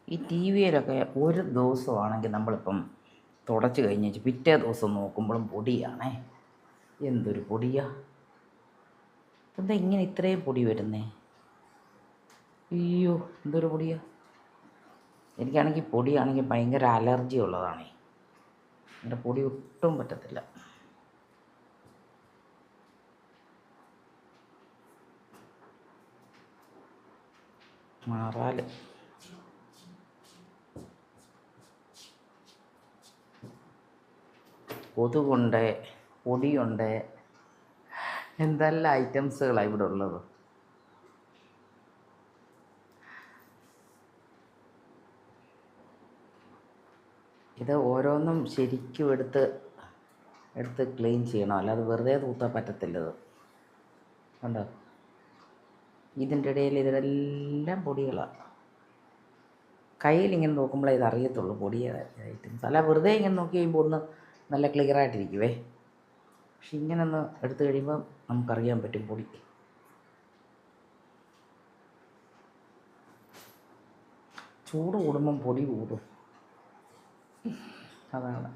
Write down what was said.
ഈ ടി വിയിലൊക്കെ ഒരു ദിവസമാണെങ്കിൽ നമ്മളിപ്പം തുടച്ച് കഴിഞ്ഞ് പിറ്റേ ദിവസം നോക്കുമ്പോഴും പൊടിയാണേ. എന്തൊരു പൊടിയാ! എന്താ ഇങ്ങനെ ഇത്രയും പൊടി വരുന്നേ? അയ്യോ, എന്തൊരു പൊടിയാ! എനിക്കാണെങ്കിൽ പൊടിയാണെങ്കിൽ ഭയങ്കര അലർജി ഉള്ളതാണേ. എൻ്റെ പൊടി ഒട്ടും പറ്റത്തില്ല. മാറാല് കൊതുകുണ്ട്, പൊടിയുണ്ട്, എന്തെല്ലാം ഐറ്റംസുകളാണ് ഇവിടെ ഉള്ളത്. ഇത് ഓരോന്നും ശരിക്കും എടുത്ത് ക്ലീൻ ചെയ്യണം, അല്ലാതെ വെറുതെ തൂത്താൽ പറ്റത്തില്ലത്. കണ്ടോ, ഇതിൻ്റെ ഇടയിൽ ഇതിലെല്ലാം പൊടികളാണ്. കയ്യിലിങ്ങനെ നോക്കുമ്പോഴേ ഇതറിയത്തുള്ളൂ പൊടിയ ഐറ്റംസ്. അല്ല, വെറുതെ ഇങ്ങനെ നോക്കി കഴിയുമ്പോൾ ഒന്ന് നല്ല ക്ലിയറായിട്ടിരിക്കുവേ. പക്ഷെ ഇങ്ങനെ ഒന്ന് എടുത്തു കഴിയുമ്പോൾ നമുക്കറിയാൻ പറ്റും പൊടി. ചൂട് കൂടുമ്പം പൊടി കൂടും, അതാണ്.